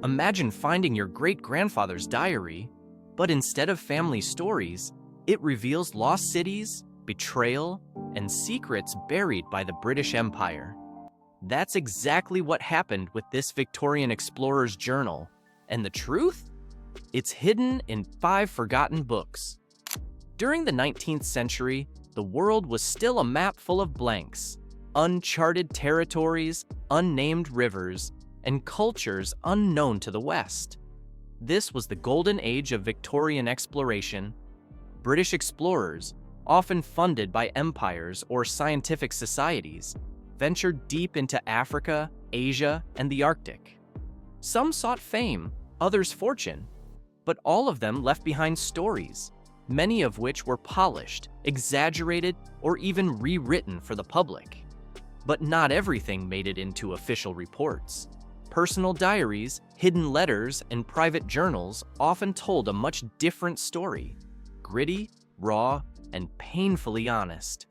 Imagine finding your great-grandfather's diary, but instead of family stories, it reveals lost cities, betrayal, and secrets buried by the British Empire. That's exactly what happened with this Victorian explorer's journal. And the truth? It's hidden in 5 forgotten books. During the 19th century, the world was still a map full of blanks, uncharted territories, unnamed rivers, and cultures unknown to the West. This was the golden age of Victorian exploration. British explorers, often funded by empires or scientific societies, ventured deep into Africa, Asia, and the Arctic. Some sought fame, others fortune, but all of them left behind stories, many of which were polished, exaggerated, or even rewritten for the public. But not everything made it into official reports. Personal diaries, hidden letters, and private journals often told a much different story, gritty, raw, and painfully honest.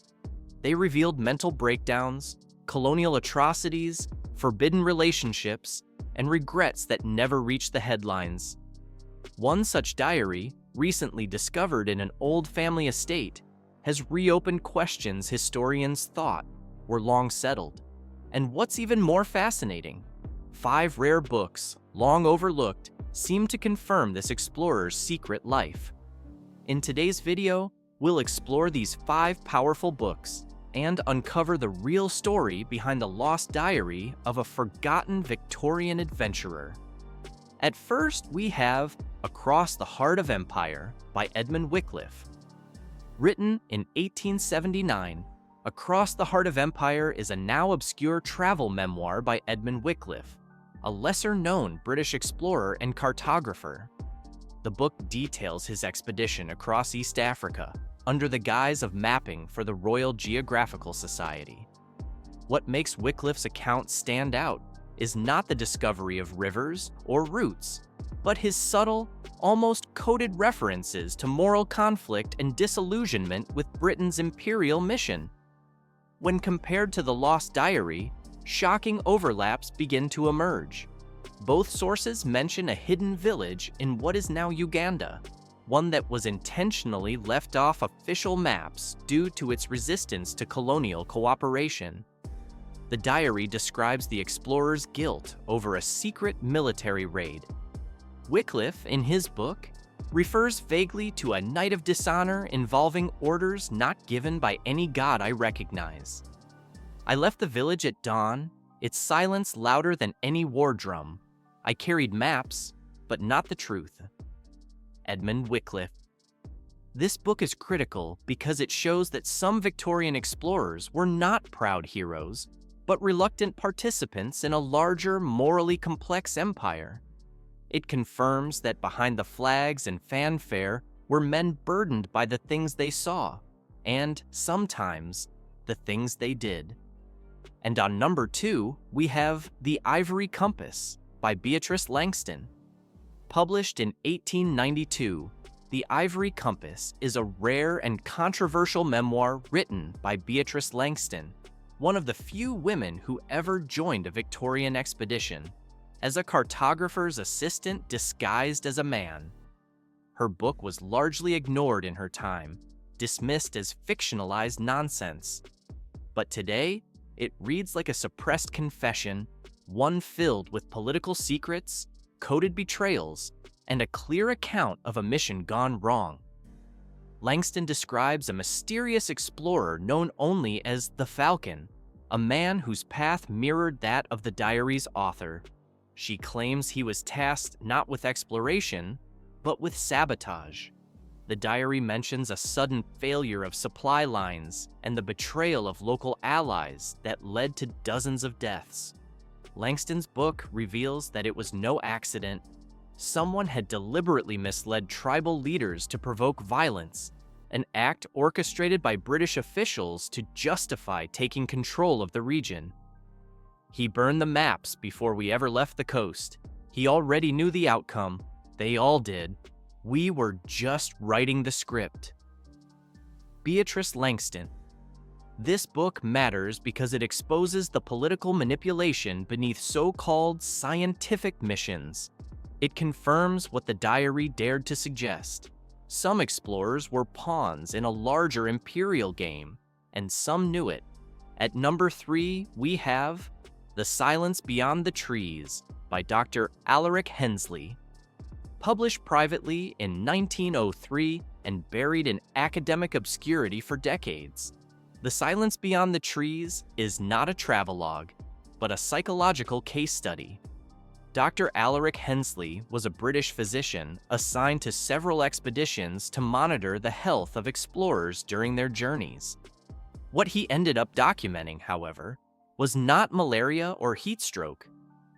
They revealed mental breakdowns, colonial atrocities, forbidden relationships, and regrets that never reached the headlines. One such diary, recently discovered in an old family estate, has reopened questions historians thought were long settled. And what's even more fascinating, 5 rare books, long overlooked, seem to confirm this explorer's secret life. In today's video, we'll explore these 5 powerful books and uncover the real story behind the lost diary of a forgotten Victorian adventurer. At first, we have Across the Heart of Empire by Edmund Wycliffe. Written in 1879, Across the Heart of Empire is a now obscure travel memoir by Edmund Wycliffe, a lesser-known British explorer and cartographer. The book details his expedition across East Africa under the guise of mapping for the Royal Geographical Society. What makes Wycliffe's account stand out is not the discovery of rivers or routes, but his subtle, almost coded references to moral conflict and disillusionment with Britain's imperial mission. When compared to the Lost Diary, shocking overlaps begin to emerge. Both sources mention a hidden village in what is now Uganda, one that was intentionally left off official maps due to its resistance to colonial cooperation. The diary describes the explorer's guilt over a secret military raid. Wycliffe, in his book, refers vaguely to a night of dishonor involving orders not given by any god I recognize. I left the village at dawn, its silence louder than any war drum. I carried maps, but not the truth. Edmund Wycliffe. This book is critical because it shows that some Victorian explorers were not proud heroes, but reluctant participants in a larger, morally complex empire. It confirms that behind the flags and fanfare were men burdened by the things they saw, and, sometimes, the things they did. And on number 2, we have The Ivory Compass by Beatrice Langston. Published in 1892, The Ivory Compass is a rare and controversial memoir written by Beatrice Langston, one of the few women who ever joined a Victorian expedition, as a cartographer's assistant disguised as a man. Her book was largely ignored in her time, dismissed as fictionalized nonsense. But today, it reads like a suppressed confession, one filled with political secrets, coded betrayals, and a clear account of a mission gone wrong. Langston describes a mysterious explorer known only as the Falcon, a man whose path mirrored that of the diary's author. She claims he was tasked not with exploration, but with sabotage. The diary mentions a sudden failure of supply lines and the betrayal of local allies that led to dozens of deaths. Langston's book reveals that it was no accident. Someone had deliberately misled tribal leaders to provoke violence, an act orchestrated by British officials to justify taking control of the region. He burned the maps before we ever left the coast. He already knew the outcome. They all did. We were just writing the script. Beatrice Langston. This book matters because it exposes the political manipulation beneath so-called scientific missions. It confirms what the diary dared to suggest. Some explorers were pawns in a larger imperial game, and some knew it. At number 3, we have The Silence Beyond the Trees by Dr. Alaric Hensley. Published privately in 1903 and buried in academic obscurity for decades, The Silence Beyond the Trees is not a travelogue, but a psychological case study. Dr. Alaric Hensley was a British physician assigned to several expeditions to monitor the health of explorers during their journeys. What he ended up documenting, however, was not malaria or heat stroke,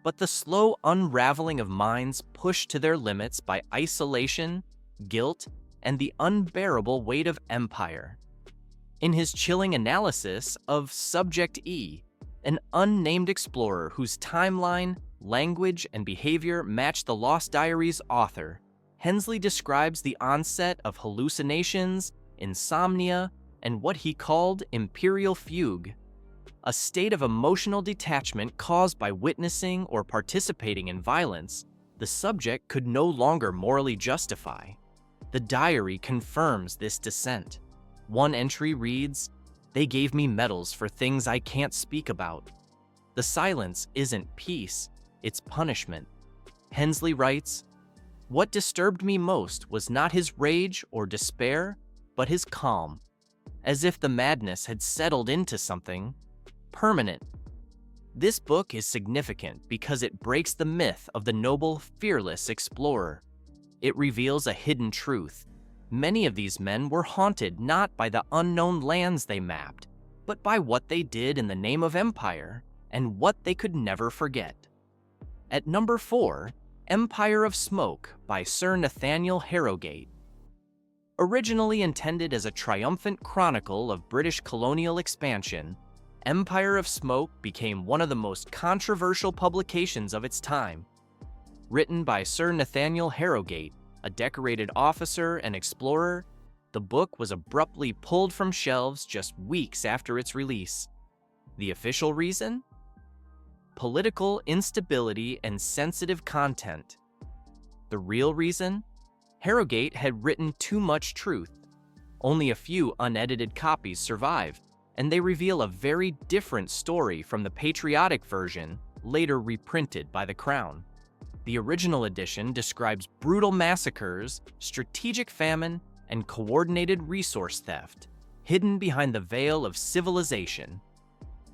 but the slow unraveling of minds pushed to their limits by isolation, guilt, and the unbearable weight of empire. In his chilling analysis of Subject E, an unnamed explorer whose timeline, language, and behavior match the Lost Diary's author, Hensley describes the onset of hallucinations, insomnia, and what he called imperial fugue, a state of emotional detachment caused by witnessing or participating in violence the subject could no longer morally justify. The diary confirms this descent. One entry reads, "They gave me medals for things I can't speak about." The silence isn't peace, it's punishment. Hensley writes, "What disturbed me most was not his rage or despair, but his calm, as if the madness had settled into something permanent." This book is significant because it breaks the myth of the noble, fearless explorer. It reveals a hidden truth. Many of these men were haunted not by the unknown lands they mapped, but by what they did in the name of empire and what they could never forget. At number 4, Empire of Smoke by Sir Nathaniel Harrogate. Originally intended as a triumphant chronicle of British colonial expansion, Empire of Smoke became one of the most controversial publications of its time. Written by Sir Nathaniel Harrogate, a decorated officer and explorer, the book was abruptly pulled from shelves just weeks after its release. The official reason? Political instability and sensitive content. The real reason? Harrogate had written too much truth. Only a few unedited copies survive, and they reveal a very different story from the patriotic version later reprinted by the Crown. The original edition describes brutal massacres, strategic famine, and coordinated resource theft, hidden behind the veil of civilization.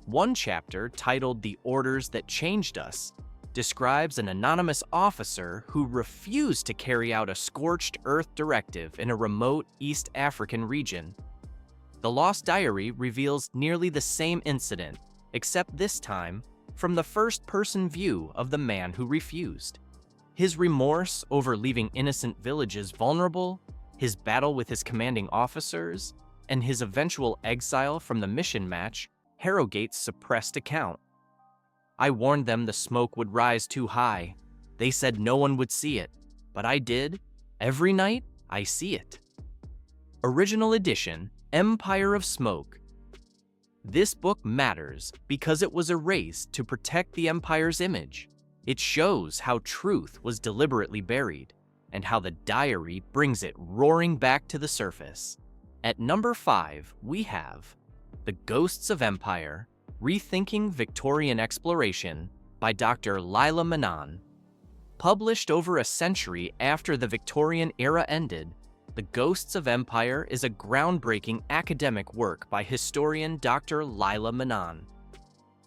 One chapter, titled "The Orders That Changed Us," describes an anonymous officer who refused to carry out a scorched earth directive in a remote East African region. The Lost Diary reveals nearly the same incident, except this time from the first-person view of the man who refused. His remorse over leaving innocent villages vulnerable, his battle with his commanding officers, and his eventual exile from the mission match Harrogate's suppressed account. "I warned them the smoke would rise too high. They said no one would see it, but I did. Every night, I see it." Original edition, Empire of Smoke. This book matters because it was erased to protect the Empire's image. It shows how truth was deliberately buried, and how the diary brings it roaring back to the surface. At number 5, we have The Ghosts of Empire, Rethinking Victorian Exploration by Dr. Lila Menon. Published over a century after the Victorian era ended, The Ghosts of Empire is a groundbreaking academic work by historian Dr. Lila Menon.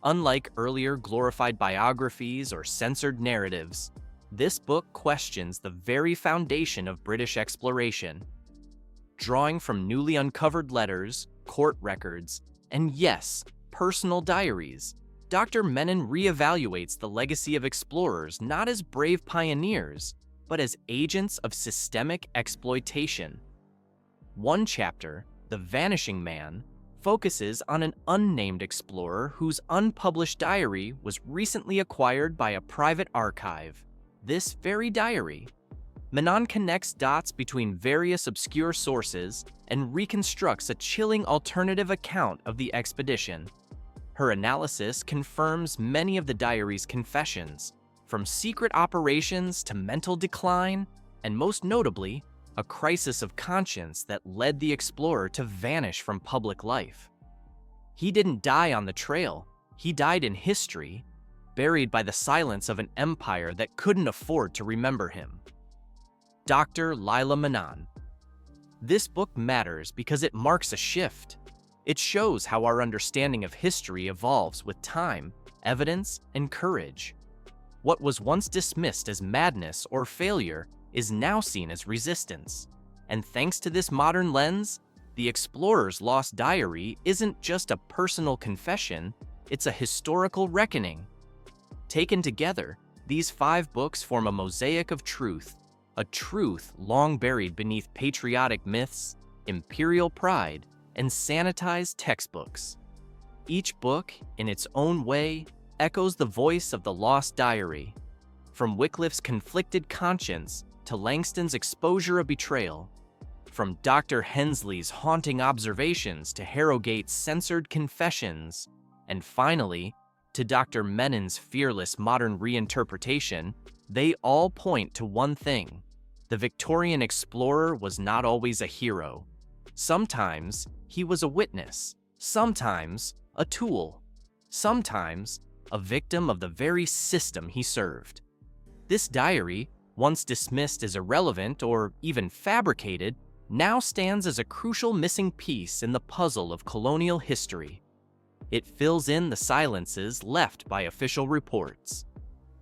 Unlike earlier glorified biographies or censored narratives, this book questions the very foundation of British exploration. Drawing from newly uncovered letters, court records, and yes, personal diaries, Dr. Menon reevaluates the legacy of explorers not as brave pioneers, but as agents of systemic exploitation. One chapter, The Vanishing Man, focuses on an unnamed explorer whose unpublished diary was recently acquired by a private archive. This very diary, Manon connects dots between various obscure sources and reconstructs a chilling alternative account of the expedition. Her analysis confirms many of the diary's confessions, from secret operations to mental decline, and most notably, a crisis of conscience that led the explorer to vanish from public life. He didn't die on the trail, he died in history, buried by the silence of an empire that couldn't afford to remember him. Dr. Lila Manon. This book matters because it marks a shift. It shows how our understanding of history evolves with time, evidence, and courage. What was once dismissed as madness or failure is now seen as resistance. And thanks to this modern lens, the explorer's lost diary isn't just a personal confession, it's a historical reckoning. Taken together, these 5 books form a mosaic of truth, a truth long buried beneath patriotic myths, imperial pride, and sanitized textbooks. Each book, in its own way, echoes the voice of the lost diary. From Wycliffe's conflicted conscience to Langston's exposure of betrayal, from Dr. Hensley's haunting observations to Harrowgate's censored confessions, and finally, to Dr. Menon's fearless modern reinterpretation, they all point to one thing. The Victorian explorer was not always a hero. Sometimes he was a witness, sometimes a tool, sometimes a victim of the very system he served. This diary, once dismissed as irrelevant or even fabricated, now stands as a crucial missing piece in the puzzle of colonial history. It fills in the silences left by official reports.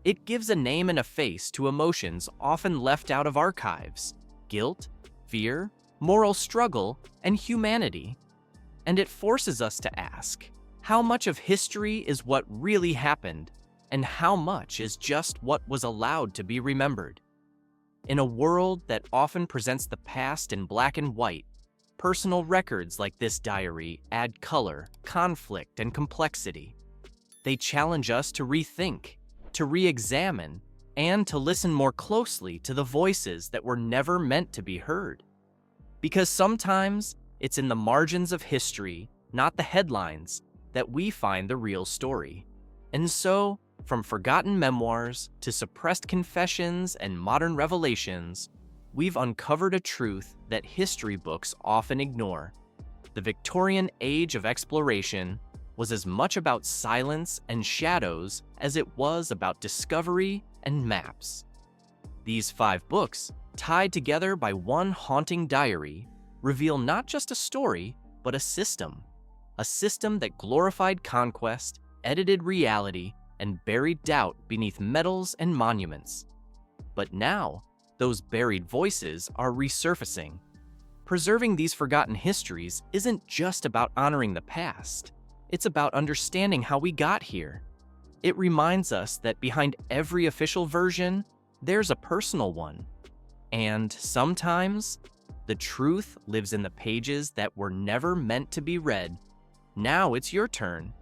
It gives a name and a face to emotions often left out of archives: guilt, fear, moral struggle, and humanity. And it forces us to ask, how much of history is what really happened, and how much is just what was allowed to be remembered? In a world that often presents the past in black and white, personal records like this diary add color, conflict, and complexity. They challenge us to rethink, to re-examine, and to listen more closely to the voices that were never meant to be heard. Because sometimes it's in the margins of history, not the headlines, that we find the real story. And so, from forgotten memoirs to suppressed confessions and modern revelations, we've uncovered a truth that history books often ignore. The Victorian age of exploration was as much about silence and shadows as it was about discovery and maps. These 5 books, tied together by one haunting diary, reveal not just a story, but a system that glorified conquest, edited reality, and buried doubt beneath medals and monuments. But now, those buried voices are resurfacing. Preserving these forgotten histories isn't just about honoring the past. It's about understanding how we got here. It reminds us that behind every official version, there's a personal one. And sometimes, the truth lives in the pages that were never meant to be read. Now it's your turn.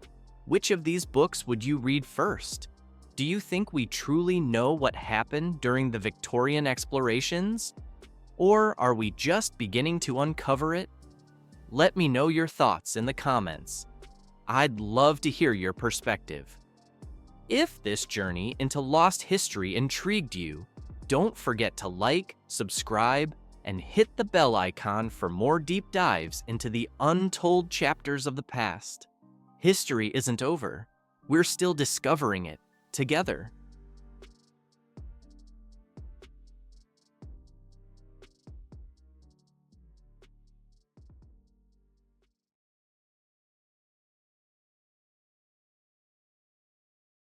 Which of these books would you read first? Do you think we truly know what happened during the Victorian explorations? Or are we just beginning to uncover it? Let me know your thoughts in the comments. I'd love to hear your perspective. If this journey into lost history intrigued you, don't forget to like, subscribe, and hit the bell icon for more deep dives into the untold chapters of the past. History isn't over. We're still discovering it together.